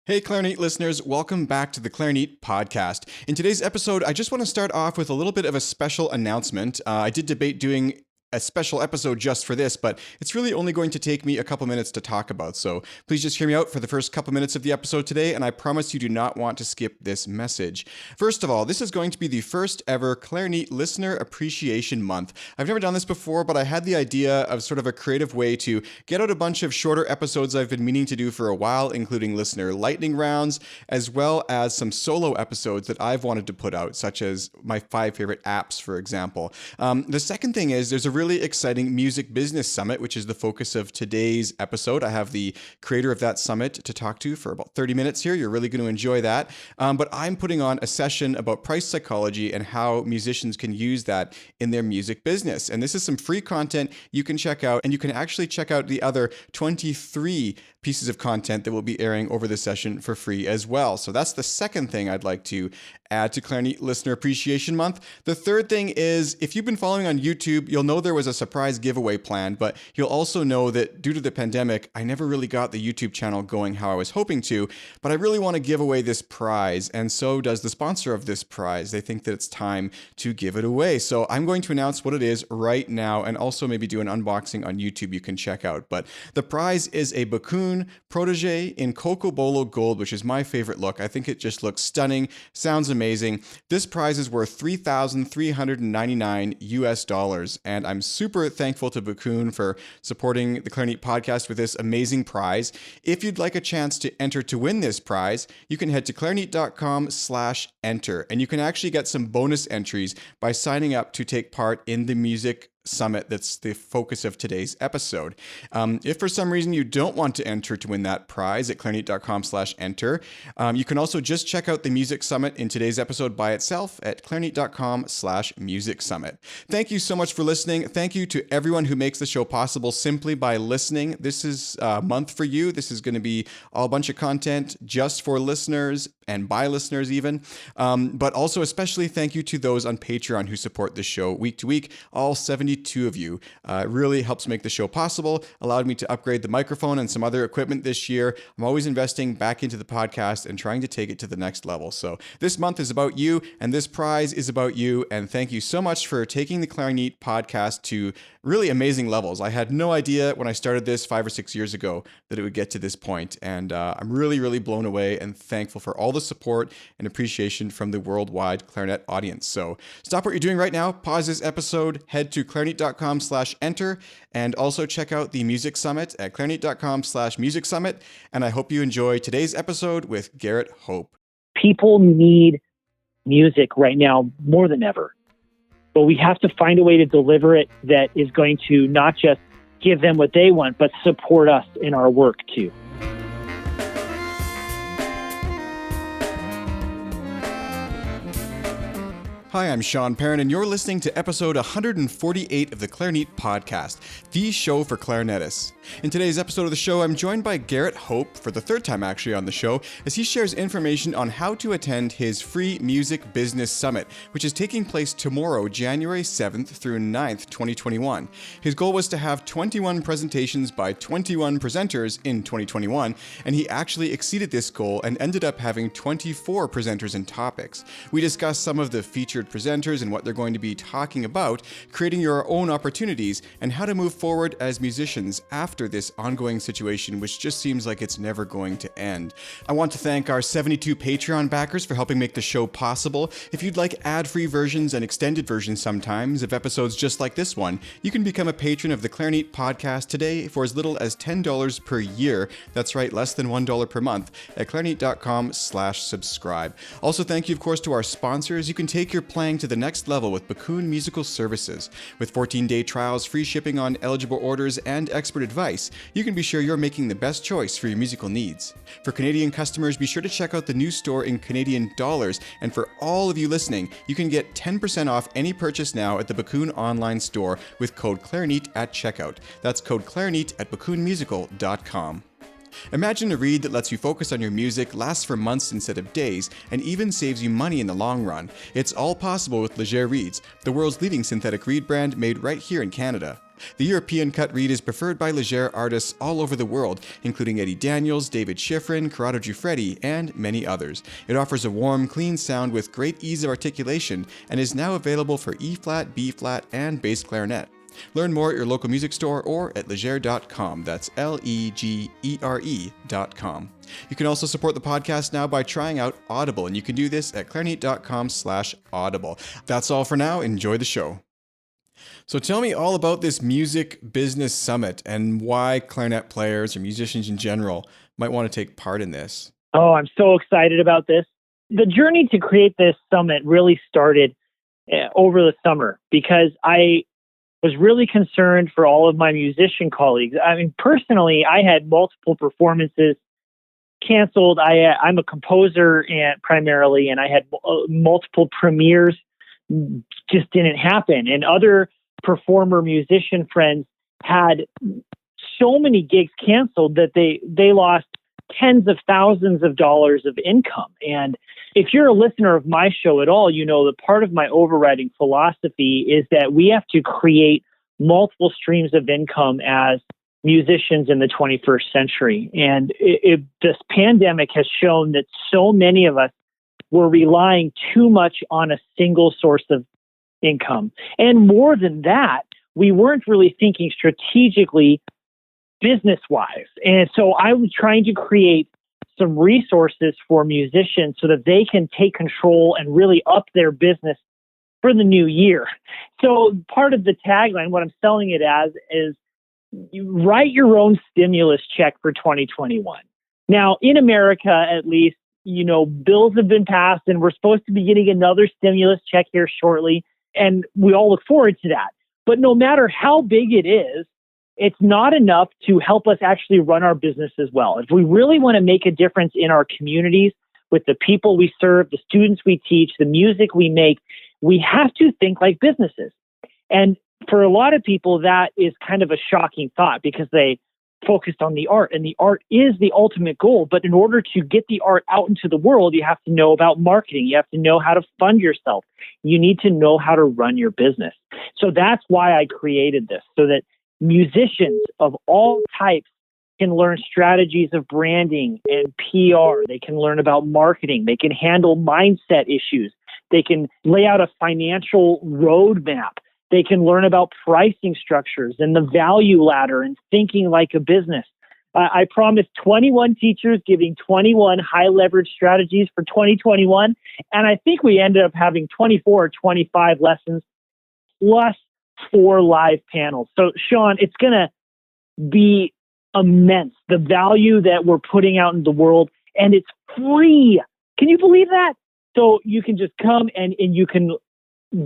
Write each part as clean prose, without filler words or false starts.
Hey Clarinet listeners, welcome back to the Clarinet podcast. In today's episode, I just want to start off with a little bit of a special announcement. I did debate doing a special episode just for this, but it's really only going to take me a couple minutes to talk about. So please just hear me out for the first couple minutes of the episode today, and I promise you do not want to skip this message. First of all, this is going to be the first ever Clarinet Listener Appreciation Month. I've never done this before, but I had the idea of sort of a creative way to get out a bunch of shorter episodes I've been meaning to do for a while, including listener lightning rounds, as well as some solo episodes that I've wanted to put out, such as my 5 favorite apps, for example. The second thing is there's a really exciting music business summit, which is the focus of today's episode. I have the creator of that summit to talk to for about 30 minutes here. You're really going to enjoy that. But I'm putting on a session about price psychology and how musicians can use that in their music business. And this is some free content you can check out, and you can actually check out the other 23 pieces of content that will be airing over the session for free as well. So that's the second thing I'd like to add to Clarinet Listener Appreciation Month. The third thing is, if you've been following on YouTube, you'll know there was a surprise giveaway planned, but you'll also know that due to the pandemic, I never really got the YouTube channel going how I was hoping to, but I really want to give away this prize, and so does the sponsor of this prize. They think that it's time to give it away. So I'm going to announce what it is right now, and also maybe do an unboxing on YouTube you can check out. But the prize is a Bakun Protege in Coco Bolo Gold, which is my favorite look. I think it just looks stunning, sounds amazing. This prize is worth $3,399 US, and I'm super thankful to Bakun for supporting the Clarinet podcast with this amazing prize. If you'd like a chance to enter to win this prize, you can head to clarinet.com/enter, and you can actually get some bonus entries by signing up to take part in the music summit that's the focus of today's episode. If for some reason you don't want to enter to win that prize at clarinet.com/enter, you can also just check out the music summit in today's episode by itself at clarinet.com/music summit. Thank you so much for listening. Thank you to everyone who makes the show possible simply by listening. This is a month for you. This is going to be a bunch of content just for listeners and by listeners even. But also especially thank you to those on Patreon who support this show week to week, all 72 of you. It really helps make the show possible, allowed me to upgrade the microphone and some other equipment this year. I'm always investing back into the podcast and trying to take it to the next level. So this month is about you, and this prize is about you. And thank you so much for taking the Clarinet podcast to really amazing levels. I had no idea when I started this 5 or 6 years ago that it would get to this point. And I'm really, really blown away and thankful for all the support and appreciation from the worldwide clarinet audience. So stop what you're doing right now, pause this episode, head to clarinet.com/enter, and also check out the Music Summit at clarinet.com/music summit. And I hope you enjoy today's episode with Garrett Hope. People need music right now more than ever, but we have to find a way to deliver it that is going to not just give them what they want, but support us in our work too. Hi, I'm Sean Perrin, and you're listening to episode 148 of the Clarinet Podcast, the show for clarinetists. In today's episode of the show, I'm joined by Garrett Hope, for the third time actually on the show, as he shares information on how to attend his free music business summit, which is taking place tomorrow, January 7th through 9th, 2021. His goal was to have 21 presentations by 21 presenters in 2021, and he actually exceeded this goal and ended up having 24 presenters and topics. We discussed some of the featured presenters and what they're going to be talking about, creating your own opportunities, and how to move forward as musicians after this ongoing situation, which just seems like it's never going to end. I want to thank our 72 Patreon backers for helping make the show possible. If you'd like ad-free versions and extended versions sometimes of episodes just like this one, you can become a patron of the Clarinet Podcast today for as little as $10 per year. That's right, less than $1 per month at clarinet.com/subscribe. Also, thank you, of course, to our sponsors. You can take your playing to the next level with Bakun Musical Services. With 14-day trials, free shipping on eligible orders, and expert advice, you can be sure you're making the best choice for your musical needs. For Canadian customers, be sure to check out the new store in Canadian dollars. And for all of you listening, you can get 10% off any purchase now at the Bakun online store with code Clarinet at checkout. That's code Clarinet at bakunmusical.com. Imagine a reed that lets you focus on your music, lasts for months instead of days, and even saves you money in the long run. It's all possible with Leger Reeds, the world's leading synthetic reed brand made right here in Canada. The European cut reed is preferred by Leger artists all over the world, including Eddie Daniels, David Schifrin, Corrado Giuffretti, and many others. It offers a warm, clean sound with great ease of articulation and is now available for E-flat, B-flat, and bass clarinet. Learn more at your local music store or at legere.com. That's legere.com. You can also support the podcast now by trying out Audible, and you can do this at clarinet.com/audible. That's all for now. Enjoy the show. So tell me all about this Music Business Summit and why clarinet players or musicians in general might want to take part in this. Oh, I'm so excited about this. The journey to create this summit really started over the summer because I was really concerned for all of my musician colleagues. I mean, personally, I had multiple performances canceled. I'm a composer and primarily, and I had multiple premieres just didn't happen. And other performer musician friends had so many gigs canceled that they lost tens of thousands of dollars of income. And if you're a listener of my show at all, you know that part of my overriding philosophy is that we have to create multiple streams of income as musicians in the 21st century. And this pandemic has shown that so many of us were relying too much on a single source of income. And more than that, we weren't really thinking strategically business-wise. And so I was trying to create some resources for musicians so that they can take control and really up their business for the new year. So part of the tagline, what I'm selling it as, is you write your own stimulus check for 2021. Now, in America, at least, you know, bills have been passed and we're supposed to be getting another stimulus check here shortly. And we all look forward to that. But no matter how big it is, it's not enough to help us actually run our business as well. If we really want to make a difference in our communities, with the people we serve, the students we teach, the music we make, we have to think like businesses. And for a lot of people, that is kind of a shocking thought because they focused on the art, and the art is the ultimate goal. But in order to get the art out into the world, you have to know about marketing. You have to know how to fund yourself. You need to know how to run your business. So that's why I created this, so that musicians of all types can learn strategies of branding and PR. They can learn about marketing. They can handle mindset issues. They can lay out a financial roadmap. They can learn about pricing structures and the value ladder and thinking like a business. I promised 21 teachers giving 21 high leverage strategies for 2021. And I think we ended up having 24 or 25 lessons plus 4 live panels. So Sean, it's going to be immense, the value that we're putting out in the world, and it's free. Can you believe that? So you can just come and you can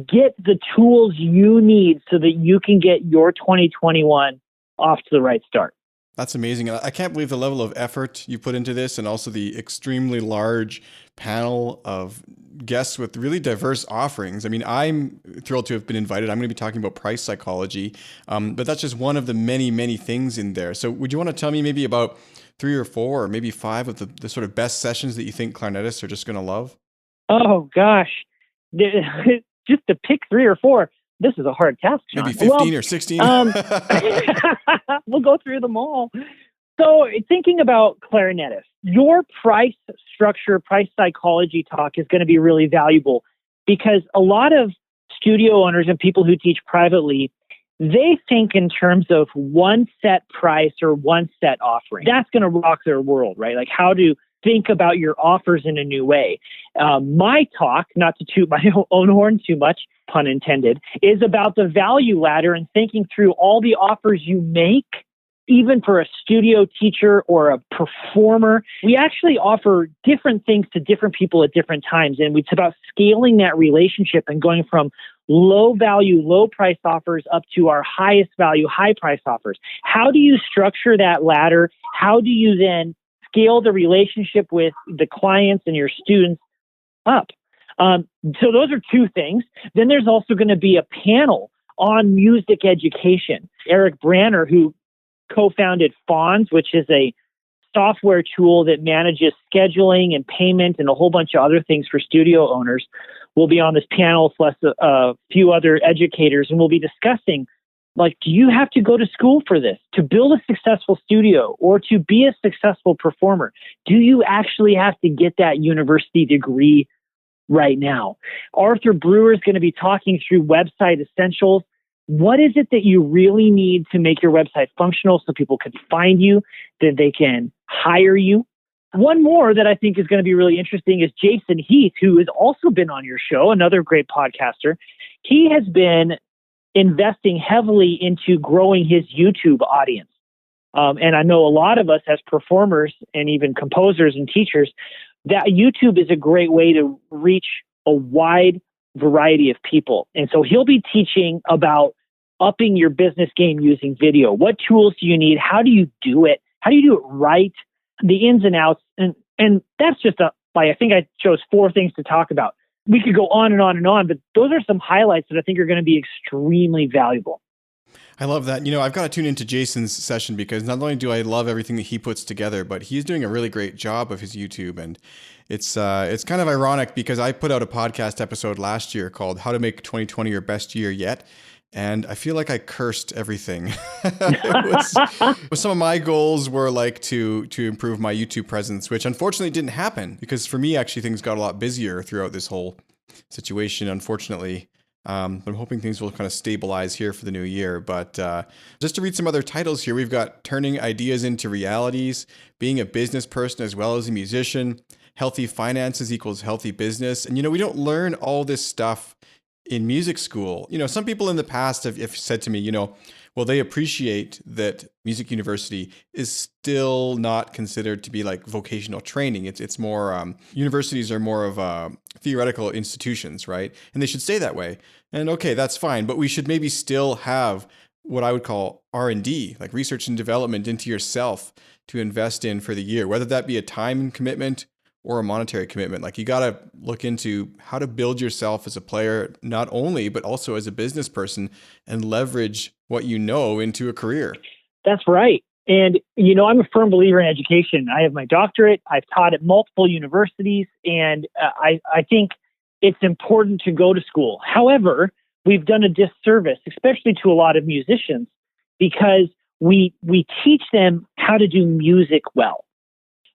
get the tools you need so that you can get your 2021 off to the right start. That's amazing. I can't believe the level of effort you put into this, and also the extremely large panel of guests with really diverse offerings. I mean, I'm thrilled to have been invited. I'm going to be talking about price psychology, but that's just one of the many, many things in there. So would you want to tell me maybe about 3 or 4 or maybe 5 of the sort of best sessions that you think clarinetists are just going to love? Oh, gosh. Just to pick 3 or 4. This is a hard task, Sean. Maybe 15 or 16. We'll go through them all. So thinking about clarinetists, your price structure, price psychology talk is going to be really valuable because a lot of studio owners and people who teach privately, they think in terms of one set price or one set offering. That's going to rock their world, right? Like how to think about your offers in a new way. My talk, not to toot my own horn too much, pun intended, is about the value ladder and thinking through all the offers you make, even for a studio teacher or a performer. We actually offer different things to different people at different times. And it's about scaling that relationship and going from low value, low price offers up to our highest value, high price offers. How do you structure that ladder? How do you then scale the relationship with the clients and your students up? So those are 2 things. Then there's also going to be a panel on music education. Eric Branner, who co-founded Fonz, which is a software tool that manages scheduling and payment and a whole bunch of other things for studio owners, will be on this panel, plus a few other educators, and we'll be discussing Like, do you have to go to school for this? To build a successful studio or to be a successful performer, do you actually have to get that university degree right now? Arthur Brewer is going to be talking through website essentials. What is it that you really need to make your website functional so people can find you, that they can hire you? One more that I think is going to be really interesting is Jason Heath, who has also been on your show, another great podcaster. He has been investing heavily into growing his YouTube audience. And I know a lot of us as performers and even composers and teachers, that YouTube is a great way to reach a wide variety of people. And so he'll be teaching about upping your business game using video. What tools do you need? How do you do it? How do you do it right? The ins and outs. And that's just I think I chose 4 things to talk about. We could go on and on and on, but those are some highlights that I think are going to be extremely valuable. I love that. I've got to tune into Jason's session because not only do I love everything that he puts together, but he's doing a really great job of his YouTube. And it's kind of ironic because I put out a podcast episode last year called How to Make 2020 Your Best Year Yet. And I feel like I cursed everything. Some of my goals were like to improve my YouTube presence, which unfortunately didn't happen because for me, actually, things got a lot busier throughout this whole situation, unfortunately. I'm hoping things will kind of stabilize here for the new year. But just to read some other titles here, we've got Turning Ideas into Realities, Being a Business Person as well as a Musician, Healthy Finances equals Healthy Business. And, we don't learn all this stuff in music school. Some people in the past have said to me, well, they appreciate that music university is still not considered to be like vocational training. It's more, universities are more of theoretical institutions, right? And they should stay that way. And okay, that's fine. But we should maybe still have what I would call R&D, like research and development into yourself to invest in for the year, whether that be a time commitment or a monetary commitment. Like you got to look into how to build yourself as a player, not only, but also as a business person and leverage what you know into a career. That's right. And, I'm a firm believer in education. I have my doctorate. I've taught at multiple universities, and I think it's important to go to school. However, we've done a disservice, especially to a lot of musicians, because we teach them how to do music well.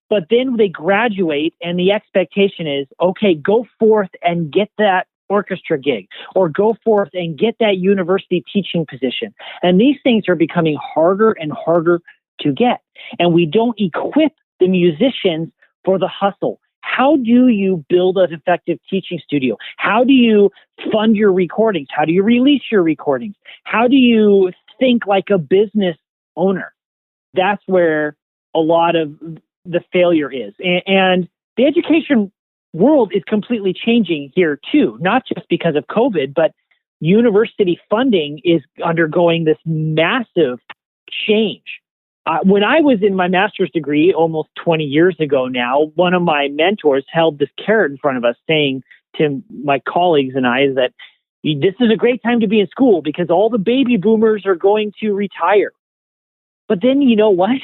But then they graduate and the expectation is, okay, go forth and get that orchestra gig or go forth and get that university teaching position. And these things are becoming harder and harder to get. And we don't equip the musicians for the hustle. How do you build an effective teaching studio? How do you fund your recordings? How do you release your recordings? How do you think like a business owner? That's where a lot of the failure is. And the education world is completely changing here too, not just because of COVID, but university funding is undergoing this massive change. When I was in my master's degree almost 20 years ago now, one of my mentors held this carrot in front of us saying to my colleagues and I that this is a great time to be in school because all the baby boomers are going to retire. But then you know what?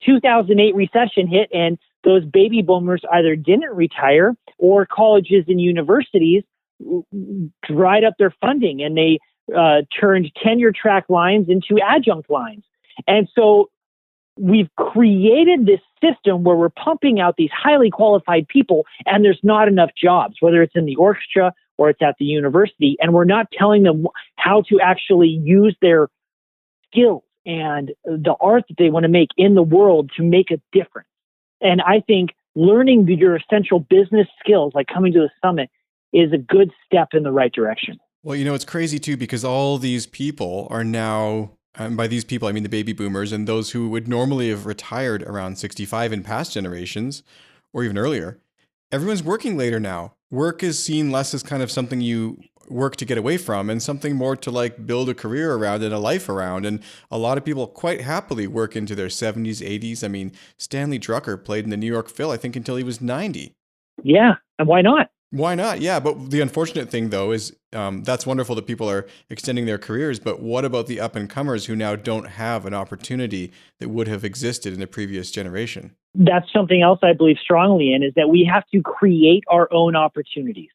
2008 recession hit and those baby boomers either didn't retire or colleges and universities dried up their funding and they turned tenure track lines into adjunct lines. And so we've created this system where we're pumping out these highly qualified people and there's not enough jobs, whether it's in the orchestra or it's at the university, and we're not telling them how to actually use their skills and the art that they want to make in the world to make a difference. And I think learning your essential business skills, like coming to the summit, is a good step in the right direction. Well, it's crazy too, because all these people are now, and by these people, I mean the baby boomers and those who would normally have retired around 65 in past generations or even earlier. Everyone's working later now. Work is seen less as kind of something you work to get away from and something more to like build a career around and a life around. And a lot of people quite happily work into their 70s, 80s. I mean, Stanley Drucker played in the New York Phil, I think, until he was 90. Yeah. And why not? Why not? Yeah. But the unfortunate thing, though, is that's wonderful that people are extending their careers. But what about the up and comers who now don't have an opportunity that would have existed in the previous generation? That's something else I believe strongly in, is that we have to create our own opportunities.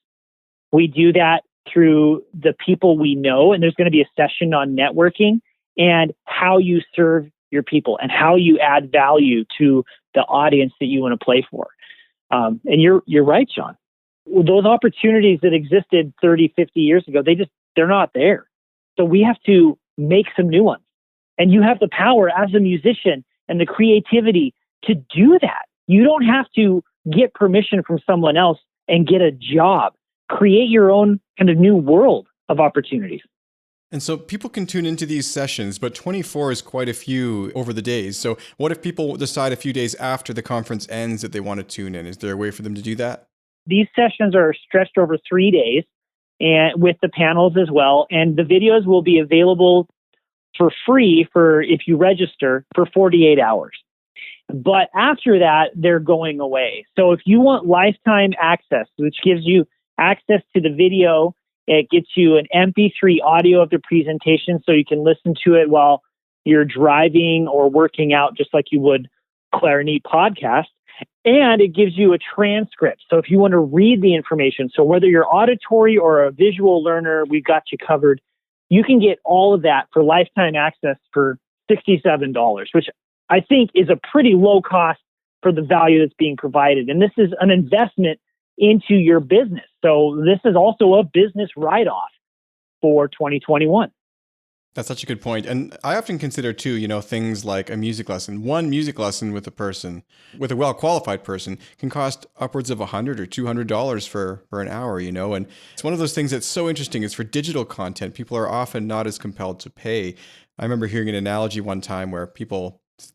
We do that through the people we know. And there's going to be a session on networking. and how you serve your people and how you add value to the audience that you want to play for. And you're right, Sean. Those opportunities that existed 30, 50 years ago, they're not there. So we have to make some new ones. And you have the power as a musician and the creativity to do that. You don't have to get permission from someone else and get a job. Create your own kind of new world of opportunities. And so people can tune into these sessions, but 24 is quite a few over the days. So what if people decide a few days after the conference ends that they want to tune in? Is there a way for them to do that? These sessions are stretched over 3 days and with the panels as well. And the videos will be available for free if you register for 48 hours. But after that, they're going away. So if you want lifetime access, which gives you access to the video, it gets you an MP3 audio of the presentation so you can listen to it while you're driving or working out, just like you would Clarinet podcast. And it gives you a transcript. So if you want to read the information, so whether you're auditory or a visual learner, we've got you covered. You can get all of that for lifetime access for $67, which I think is a pretty low cost for the value that's being provided. And this is an investment into your business. So this is also a business write-off for 2021. That's such a good point. And I often consider too, things like a music lesson. One music lesson with a well-qualified person can cost upwards of $100 or $200 for an hour, and it's one of those things that's so interesting. It's for digital content. People are often not as compelled to pay. I remember hearing an analogy one time where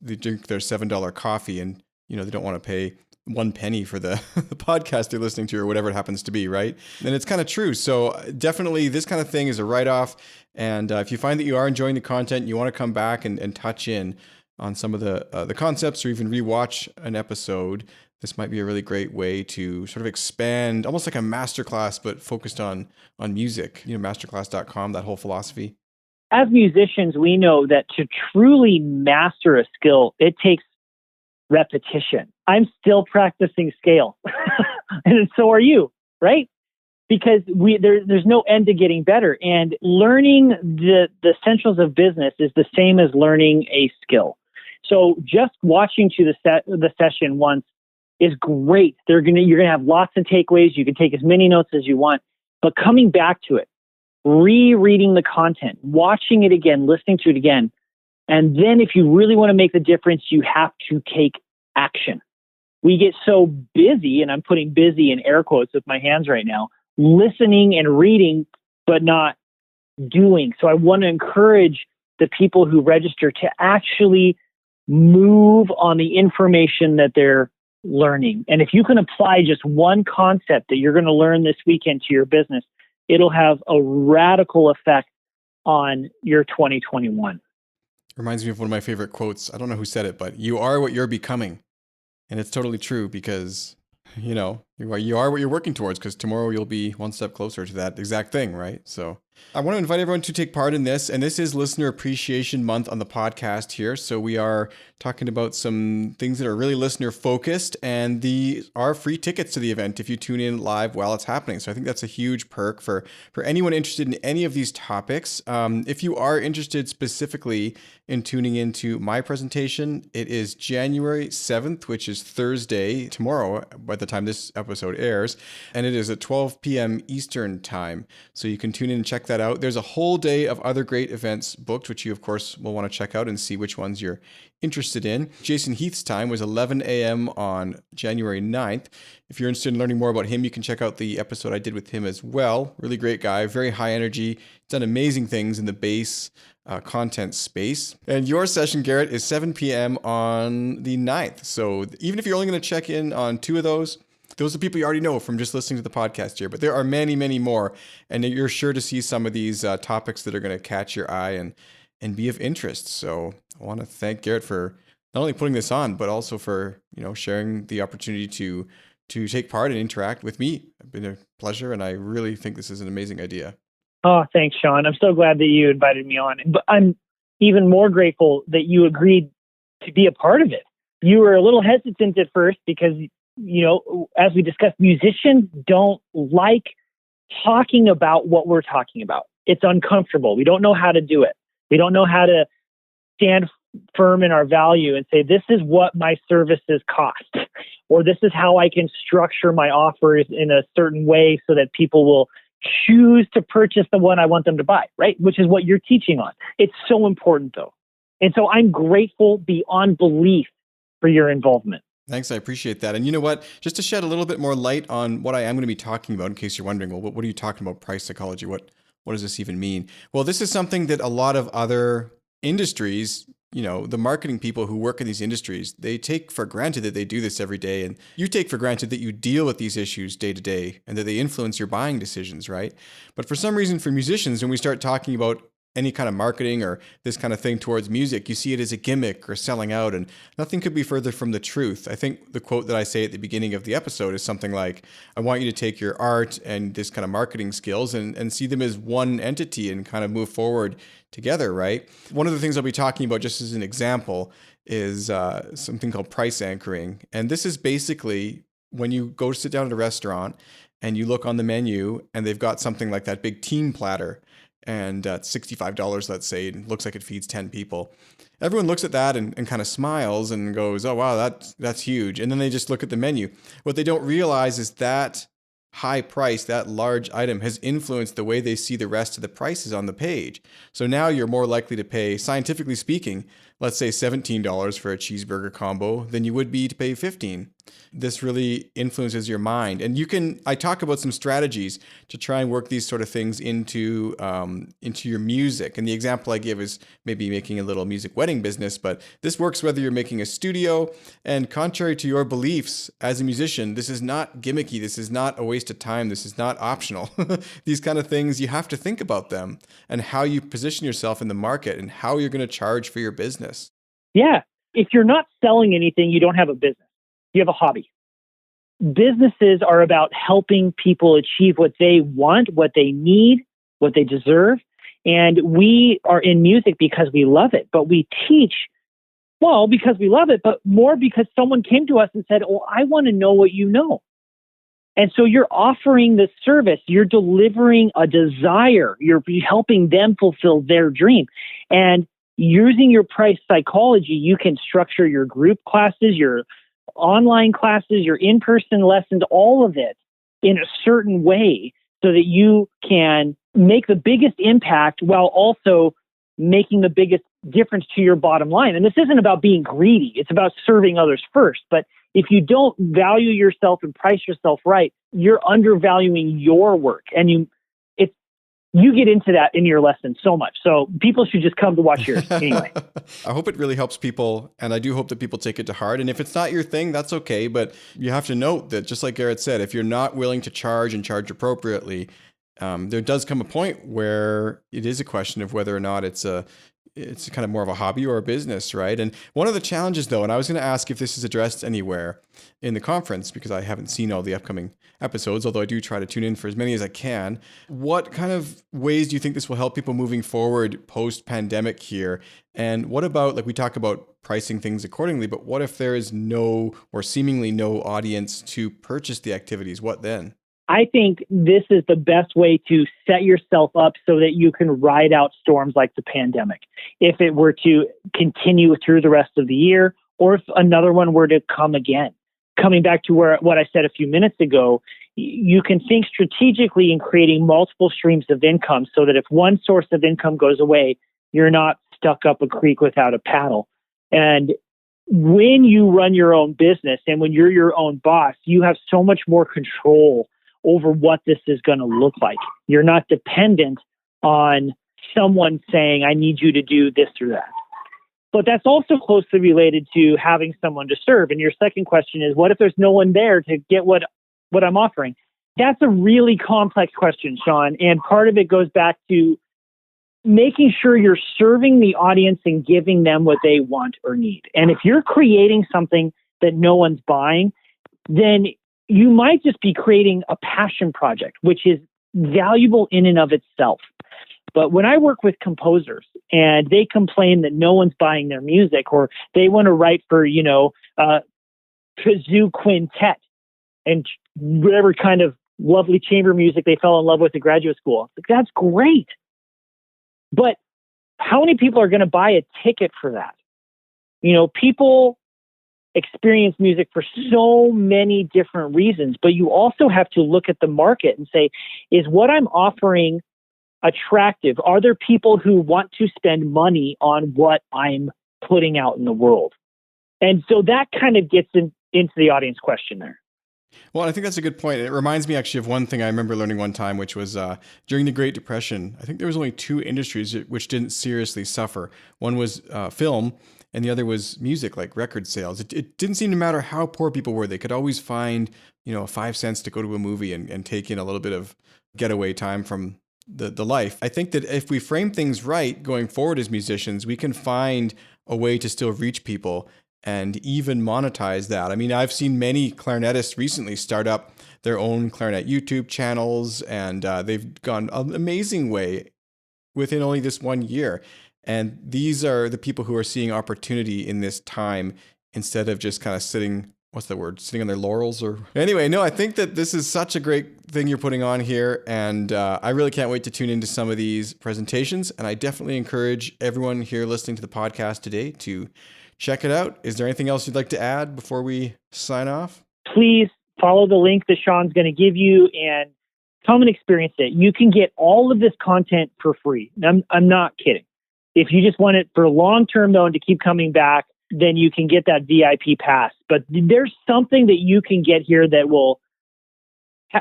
they drink their $7 coffee and, they don't want to pay 1 penny for the podcast they're listening to or whatever it happens to be, right? And it's kind of true. So definitely this kind of thing is a write-off. And if you find that you are enjoying the content, you want to come back and touch in on some of the concepts or even rewatch an episode, this might be a really great way to sort of expand, almost like a masterclass, but focused on music, masterclass.com, that whole philosophy. As musicians, we know that to truly master a skill, it takes repetition. I'm still practicing scale, and so are you, right? Because there's no end to getting better. And learning the essentials of business is the same as learning a skill. So just watching to the session once is great. You're gonna have lots of takeaways. You can take as many notes as you want, but coming back to it, rereading the content, watching it again, listening to it again. And then if you really want to make the difference, you have to take action. We get so busy, and I'm putting busy in air quotes with my hands right now, listening and reading, but not doing. So I want to encourage the people who register to actually move on the information that they're learning. And if you can apply just one concept that you're going to learn this weekend to your business, it'll have a radical effect on your 2021. Reminds me of one of my favorite quotes. I don't know who said it, but you are what you're becoming. And it's totally true because, you are what you're working towards, because tomorrow you'll be one step closer to that exact thing, right? So I want to invite everyone to take part in this. And this is Listener Appreciation Month on the podcast here. So we are talking about some things that are really listener focused, and these are free tickets to the event if you tune in live while it's happening. So I think that's a huge perk for anyone interested in any of these topics. If you are interested specifically in tuning into my presentation, it is January 7th, which is Thursday, tomorrow by the time this episode airs, and it is at 12 p.m. Eastern time. So you can tune in and check that out. There's a whole day of other great events booked, which you of course will want to check out and see which ones you're interested in. Jason Heath's time was 11 a.m. on January 9th. If you're interested in learning more about him, you can check out the episode I did with him as well. Really great guy, very high energy, done amazing things in the bass content space. And your session, Garrett, is 7 p.m. on the 9th. So even if you're only going to check in on 2 of those are people you already know from just listening to the podcast here. But there are many, many more. And you're sure to see some of these topics that are going to catch your eye and be of interest. So I want to thank Garrett for not only putting this on, but also for sharing the opportunity to take part and interact with me. It's been a pleasure, and I really think this is an amazing idea. Oh, thanks, Sean. I'm so glad that you invited me on. But I'm even more grateful that you agreed to be a part of it. You were a little hesitant at first because, as we discussed, musicians don't like talking about what we're talking about. It's uncomfortable. We don't know how to do it. We don't know how to stand firm in our value and say, this is what my services cost, or this is how I can structure my offers in a certain way so that people will choose to purchase the one I want them to buy, right? Which is what you're teaching on. It's so important though. And so I'm grateful beyond belief for your involvement. Thanks. I appreciate that. And you know what? Just to shed a little bit more light on what I am going to be talking about, in case you're wondering, well, what are you talking about price psychology? What does this even mean? Well, this is something that a lot of other industries, the marketing people who work in these industries, they take for granted that they do this every day. And you take for granted that you deal with these issues day to day and that they influence your buying decisions, right? But for some reason, for musicians, when we start talking about any kind of marketing or this kind of thing towards music, you see it as a gimmick or selling out, and nothing could be further from the truth. I think the quote that I say at the beginning of the episode is something like, I want you to take your art and this kind of marketing skills and see them as one entity and kind of move forward together, right? One of the things I'll be talking about, just as an example, is something called price anchoring. And this is basically when you go sit down at a restaurant and you look on the menu and they've got something like that big team platter, and $65, let's say, and looks like it feeds 10 people. Everyone looks at that and kind of smiles and goes, oh, wow, that's huge. And then they just look at the menu. What they don't realize is that high price, that large item has influenced the way they see the rest of the prices on the page. So now you're more likely to pay, scientifically speaking, let's say $17 for a cheeseburger combo than you would be to pay $15. This really influences your mind. And I talk about some strategies to try and work these sort of things into your music. And the example I give is maybe making a little music wedding business, but this works whether you're making a studio. And contrary to your beliefs as a musician, this is not gimmicky. This is not a waste of time. This is not optional. These kind of things, you have to think about them and how you position yourself in the market and how you're going to charge for your business. Yeah. If you're not selling anything, you don't have a business. You have a hobby. Businesses are about helping people achieve what they want, what they need, what they deserve. And we are in music because we love it, but we teach, well, because we love it, but more because someone came to us and said, oh, I want to know what you know. And so you're offering the service, you're delivering a desire, you're helping them fulfill their dream. And using your price psychology, you can structure your group classes, your online classes, your in-person lessons, all of it in a certain way so that you can make the biggest impact while also making the biggest difference to your bottom line. And this isn't about being greedy. It's about serving others first. But if you don't value yourself and price yourself right, you're undervaluing your work. And you get into that in your lesson so much. So people should just come to watch yours anyway. I hope it really helps people. And I do hope that people take it to heart. And if it's not your thing, that's okay. But you have to note that, just like Garrett said, if you're not willing to charge and charge appropriately, there does come a point where it is a question of whether or not it's kind of more of a hobby or a business, right? And one of the challenges, though, and I was going to ask if this is addressed anywhere in the conference, because I haven't seen all the upcoming episodes, although I do try to tune in for as many as I can. What kind of ways do you think this will help people moving forward post-pandemic here? And what about, like we talk about pricing things accordingly, but what if there is no or seemingly no audience to purchase the activities? What then? I think this is the best way to set yourself up so that you can ride out storms like the pandemic. If it were to continue through the rest of the year, or if another one were to come again. Coming back to what I said a few minutes ago, you can think strategically in creating multiple streams of income so that if one source of income goes away, you're not stuck up a creek without a paddle. And when you run your own business and when you're your own boss, you have so much more control over what this is going to look like. You're not dependent on someone saying, I need you to do this or that. But that's also closely related to having someone to serve. And your second question is, what if there's no one there to get what I'm offering? That's a really complex question, Sean. And part of it goes back to making sure you're serving the audience and giving them what they want or need. And if you're creating something that no one's buying, then you might just be creating a passion project, which is valuable in and of itself. But when I work with composers and they complain that no one's buying their music, or they want to write for, kazoo quintet and whatever kind of lovely chamber music they fell in love with at graduate school, that's great. But how many people are going to buy a ticket for that? People experience music for so many different reasons, but you also have to look at the market and say, is what I'm offering attractive? Are there people who want to spend money on what I'm putting out in the world? And so that kind of gets into the audience question there. Well, I think that's a good point. It reminds me actually of one thing I remember learning one time, which was during the Great Depression, I think there was only two industries which didn't seriously suffer. One was film, and the other was music, like record sales. It didn't seem to matter how poor people were. They could always find, 5 cents to go to a movie and take in a little bit of getaway time from the life. I think that if we frame things right going forward as musicians, we can find a way to still reach people and even monetize that. I mean, I've seen many clarinetists recently start up their own clarinet YouTube channels, and they've gone an amazing way within only this 1 year. And these are the people who are seeing opportunity in this time instead of just kind of sitting on their laurels or... Anyway, no, I think that this is such a great thing you're putting on here, and I really can't wait to tune into some of these presentations, and I definitely encourage everyone here listening to the podcast today to check it out. Is there anything else you'd like to add before we sign off? Please follow the link that Sean's going to give you and come and experience it. You can get all of this content for free. I'm not kidding. If you just want it for long term, though, and to keep coming back, then you can get that VIP pass. But there's something that you can get here that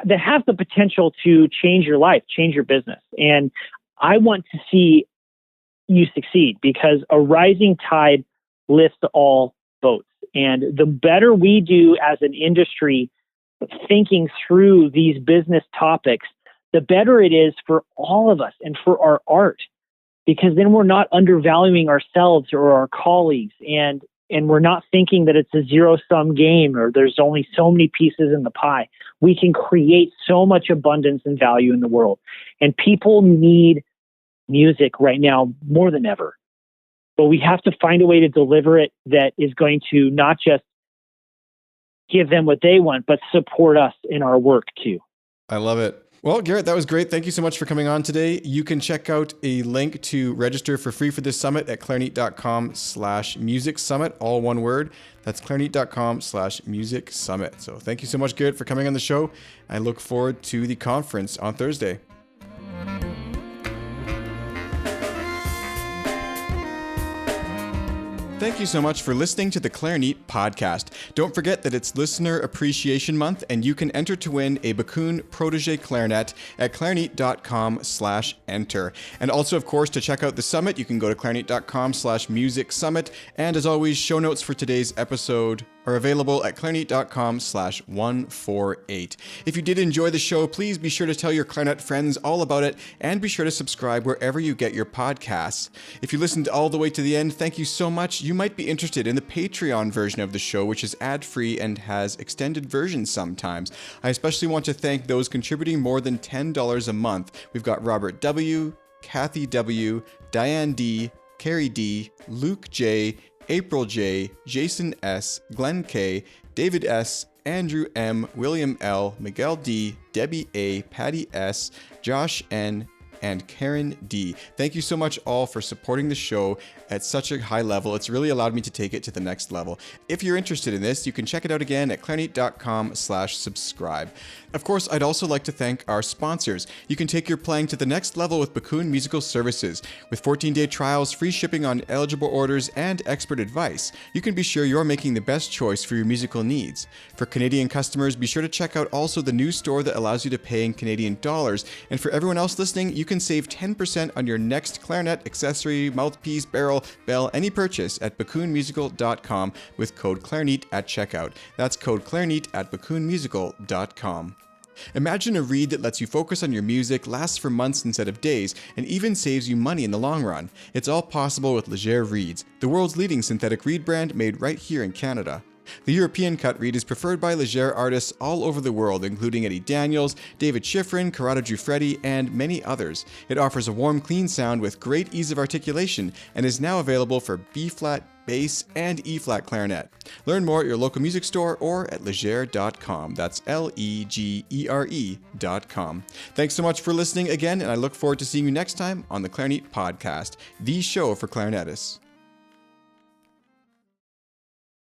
that has the potential to change your life, change your business. And I want to see you succeed, because a rising tide lifts all boats. And the better we do as an industry thinking through these business topics, the better it is for all of us and for our art, because then we're not undervaluing ourselves or our colleagues, and we're not thinking that it's a zero-sum game or there's only so many pieces in the pie. We can create so much abundance and value in the world. And people need music right now more than ever. But we have to find a way to deliver it that is going to not just give them what they want, but support us in our work too. I love it. Well, Garrett, that was great. Thank you so much for coming on today. You can check out a link to register for free for this summit at clarinet.com/music summit, all one word. That's clarinet.com/music summit. So thank you so much, Garrett, for coming on the show. I look forward to the conference on Thursday. Thank you so much for listening to the Clarinet podcast. Don't forget that it's Listener Appreciation Month, and you can enter to win a Bakun Protege clarinet at clarinet.com/enter. And also, of course, to check out the summit, you can go to clarinet.com/music summit. And as always, show notes for today's episode are available at clarinet.com/148. If you did enjoy the show, please be sure to tell your clarinet friends all about it, and be sure to subscribe wherever you get your podcasts. If you listened all the way to the end, thank you so much. You might be interested in the Patreon version of the show, which is ad-free and has extended versions sometimes. I especially want to thank those contributing more than $10 a month. We've got Robert W., Kathy W., Diane D., Carrie D., Luke J., April J., Jason S., Glenn K., David S., Andrew M., William L., Miguel D., Debbie A., Patty S., Josh N., and Karen D. Thank you so much all for supporting the show at such a high level. It's really allowed me to take it to the next level. If you're interested in this, you can check it out again at clarinet.com/subscribe. Of course, I'd also like to thank our sponsors. You can take your playing to the next level with Bakun Musical Services. With 14-day trials, free shipping on eligible orders, and expert advice, you can be sure you're making the best choice for your musical needs. For Canadian customers, be sure to check out also the new store that allows you to pay in Canadian dollars. And for everyone else listening, you can save 10% on your next clarinet, accessory, mouthpiece, barrel, bell, any purchase at bakunmusical.com with code clarinet at checkout. That's code clarinet at bakunmusical.com. Imagine a reed that lets you focus on your music, lasts for months instead of days, and even saves you money in the long run. It's all possible with Leger Reeds, the world's leading synthetic reed brand made right here in Canada. The European cut reed is preferred by Legere artists all over the world, including Eddie Daniels, David Schifrin, Corrado Giuffretti, and many others. It offers a warm, clean sound with great ease of articulation and is now available for B-flat, bass, and E-flat clarinet. Learn more at your local music store or at legere.com. That's Legere.com. Thanks so much for listening again, and I look forward to seeing you next time on the Clarinet Podcast, the show for clarinetists.